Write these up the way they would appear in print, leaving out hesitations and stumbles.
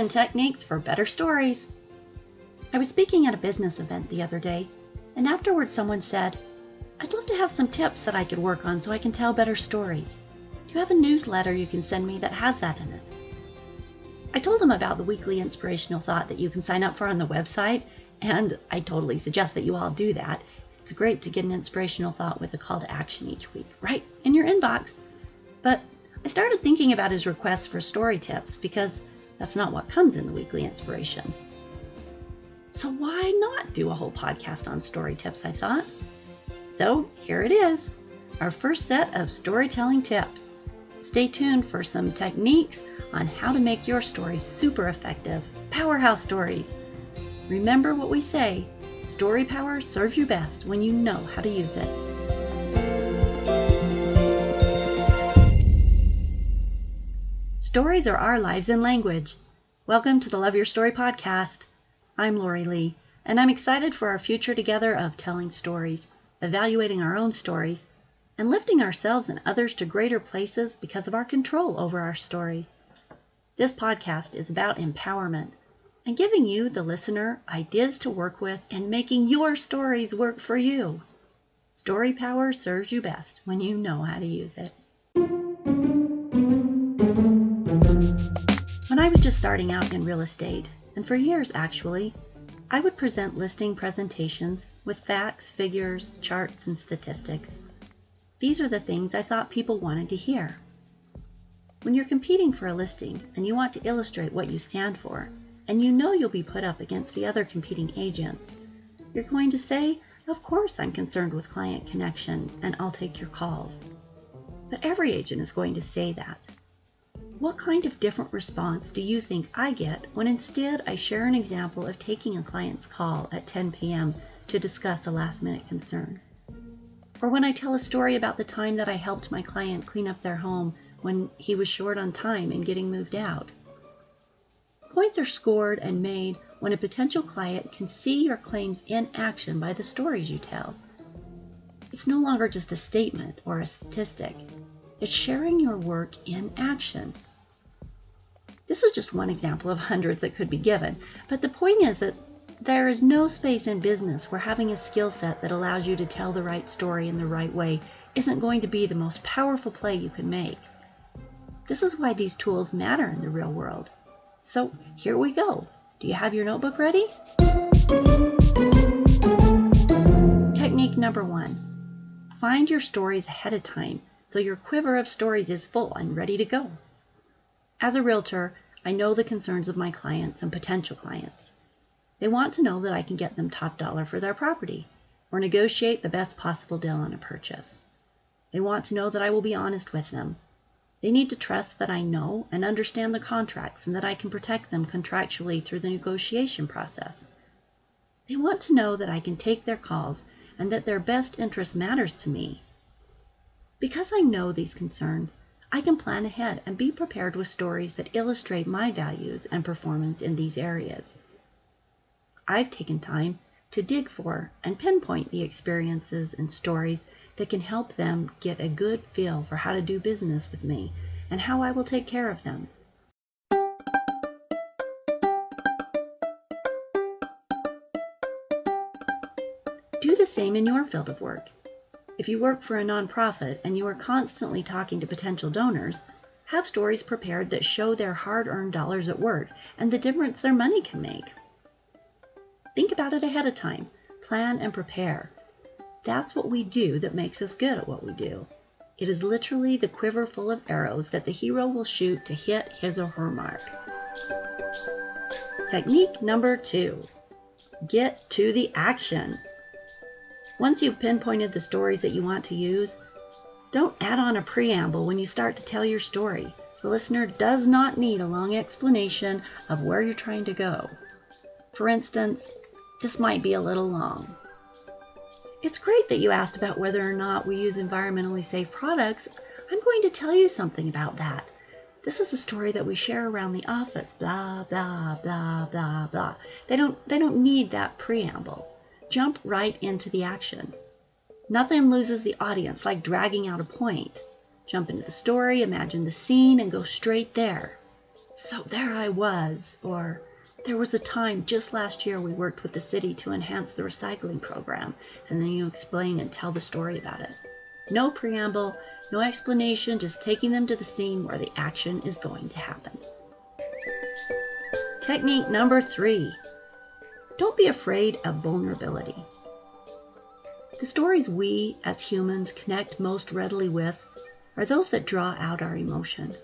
and techniques for better stories. I was speaking at a business event the other day, and afterwards someone said, "I'd love to have some tips that I could work on so I can tell better stories. Do you have a newsletter you can send me that has that in it?" I told him about the weekly inspirational thought that you can sign up for on the website, and I totally suggest that you all do that. It's great to get an inspirational thought with a call to action each week, right in your inbox. But I started thinking about his request for story tips because that's not what comes in the weekly inspiration. So why not do a whole podcast on story tips, I thought. So here it is, our first set of storytelling tips. Stay tuned for some techniques on how to make your stories super effective, powerhouse stories. Remember what we say, story power serves you best when you know how to use it. Stories are our lives in language. Welcome to the Love Your Story podcast. I'm Lori Lee, and I'm excited for our future together of telling stories, evaluating our own stories, and lifting ourselves and others to greater places because of our control over our stories. This podcast is about empowerment and giving you, the listener, ideas to work with and making your stories work for you. Story power serves you best when you know how to use it. When I was just starting out in real estate, and for years actually, I would present listing presentations with facts, figures, charts, and statistics. These are the things I thought people wanted to hear. When you're competing for a listing and you want to illustrate what you stand for, and you know you'll be put up against the other competing agents, you're going to say, "Of course I'm concerned with client connection and I'll take your calls." But every agent is going to say that. What kind of different response do you think I get when instead I share an example of taking a client's call at 10 p.m. to discuss a last-minute concern? Or when I tell a story about the time that I helped my client clean up their home when he was short on time in getting moved out? Points are scored and made when a potential client can see your claims in action by the stories you tell. It's no longer just a statement or a statistic. It's sharing your work in action. This is just one example of hundreds that could be given, but the point is that there is no space in business where having a skill set that allows you to tell the right story in the right way isn't going to be the most powerful play you can make. This is why these tools matter in the real world. So here we go. Do you have your notebook ready? Technique number 1. Find your stories ahead of time so your quiver of stories is full and ready to go. As a realtor, I know the concerns of my clients and potential clients. They want to know that I can get them top dollar for their property or negotiate the best possible deal on a purchase. They want to know that I will be honest with them. They need to trust that I know and understand the contracts and that I can protect them contractually through the negotiation process. They want to know that I can take their calls and that their best interest matters to me. Because I know these concerns, I can plan ahead and be prepared with stories that illustrate my values and performance in these areas. I've taken time to dig for and pinpoint the experiences and stories that can help them get a good feel for how to do business with me and how I will take care of them. Do the same in your field of work. If you work for a nonprofit and you are constantly talking to potential donors, have stories prepared that show their hard-earned dollars at work and the difference their money can make. Think about it ahead of time. Plan and prepare. That's what we do that makes us good at what we do. It is literally the quiver full of arrows that the hero will shoot to hit his or her mark. Technique number 2. Get to the action. Once you've pinpointed the stories that you want to use, don't add on a preamble when you start to tell your story. The listener does not need a long explanation of where you're trying to go. For instance, this might be a little long. It's great that you asked about whether or not we use environmentally safe products. I'm going to tell you something about that. This is a story that we share around the office, blah, blah, blah, blah, blah. They don't need that preamble. Jump right into the action. Nothing loses the audience like dragging out a point. Jump into the story, imagine the scene, and go straight there. "So there I was," or "There was a time just last year we worked with the city to enhance the recycling program," and then you explain and tell the story about it. No preamble, no explanation, just taking them to the scene where the action is going to happen. Technique number 3. Don't be afraid of vulnerability. The stories we, as humans, connect most readily with are those that draw out our emotion.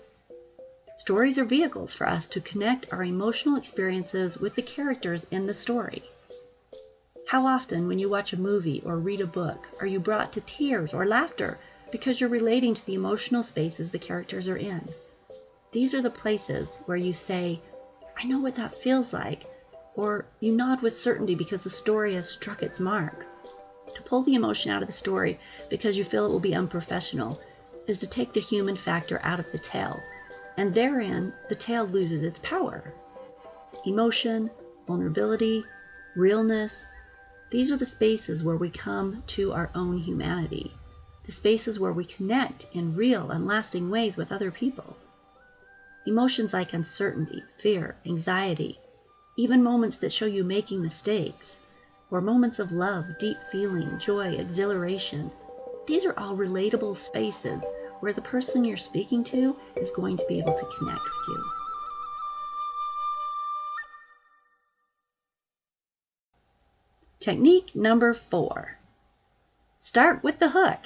Stories are vehicles for us to connect our emotional experiences with the characters in the story. How often, when you watch a movie or read a book, are you brought to tears or laughter because you're relating to the emotional spaces the characters are in? These are the places where you say, "I know what that feels like," or you nod with certainty because the story has struck its mark. To pull the emotion out of the story because you feel it will be unprofessional is to take the human factor out of the tale, and therein the tale loses its power. Emotion, vulnerability, realness, these are the spaces where we come to our own humanity, the spaces where we connect in real and lasting ways with other people. Emotions like uncertainty, fear, anxiety, even moments that show you making mistakes, or moments of love, deep feeling, joy, exhilaration, these are all relatable spaces where the person you're speaking to is going to be able to connect with you. Technique number 4. Start with the hook.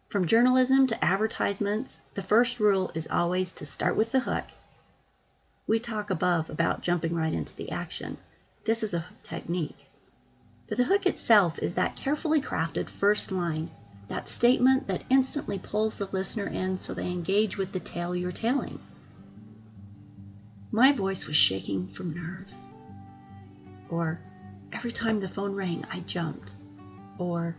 From journalism to advertisements, the first rule is always to start with the hook. We talk above about jumping right into the action. This is a hook technique. But the hook itself is that carefully crafted first line, that statement that instantly pulls the listener in so they engage with the tale you're telling. "My voice was shaking from nerves." Or, "Every time the phone rang, I jumped." Or,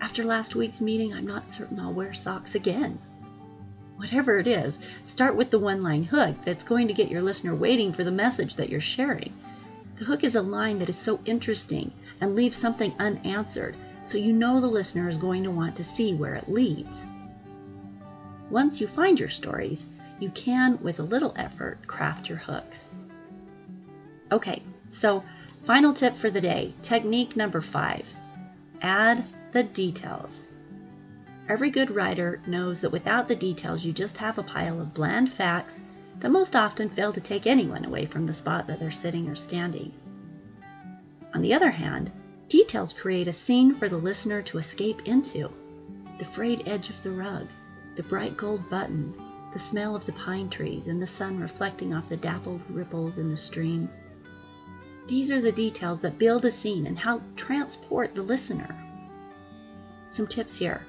"After last week's meeting, I'm not certain I'll wear socks again." Whatever it is, start with the one-line hook that's going to get your listener waiting for the message that you're sharing. The hook is a line that is so interesting and leaves something unanswered, so you know the listener is going to want to see where it leads. Once you find your stories, you can, with a little effort, craft your hooks. Okay, so final tip for the day, technique number 5. Add the details. Every good writer knows that without the details, you just have a pile of bland facts that most often fail to take anyone away from the spot that they're sitting or standing. On the other hand, details create a scene for the listener to escape into. The frayed edge of the rug, the bright gold buttons, the smell of the pine trees, and the sun reflecting off the dappled ripples in the stream. These are the details that build a scene and help transport the listener. Some tips here.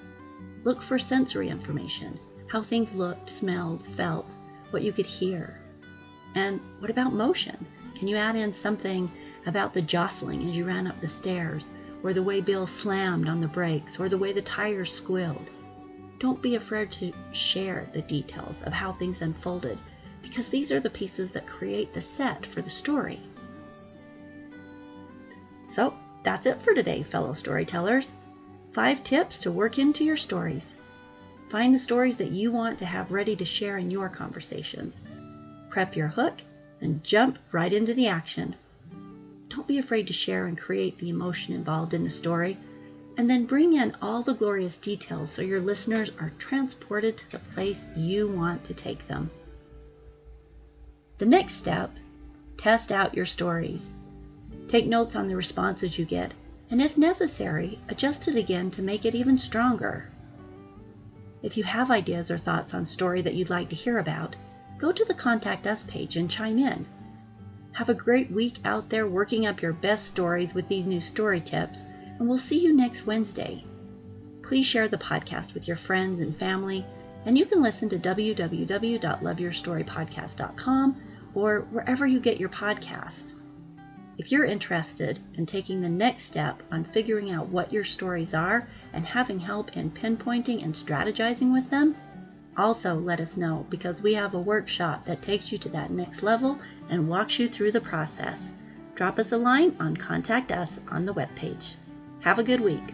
Look for sensory information, how things looked, smelled, felt, what you could hear. And what about motion? Can you add in something about the jostling as you ran up the stairs, or the way Bill slammed on the brakes, or the way the tires squealed? Don't be afraid to share the details of how things unfolded, because these are the pieces that create the set for the story. So, that's it for today, fellow storytellers. 5 tips to work into your stories. Find the stories that you want to have ready to share in your conversations. Prep your hook and jump right into the action. Don't be afraid to share and create the emotion involved in the story, and then bring in all the glorious details so your listeners are transported to the place you want to take them. The next step, test out your stories. Take notes on the responses you get, and if necessary, adjust it again to make it even stronger. If you have ideas or thoughts on story that you'd like to hear about, go to the Contact Us page and chime in. Have a great week out there working up your best stories with these new story tips, and we'll see you next Wednesday. Please share the podcast with your friends and family, and you can listen to www.loveyourstorypodcast.com or wherever you get your podcasts. If you're interested in taking the next step on figuring out what your stories are and having help in pinpointing and strategizing with them, also let us know, because we have a workshop that takes you to that next level and walks you through the process. Drop us a line on Contact Us on the webpage. Have a good week.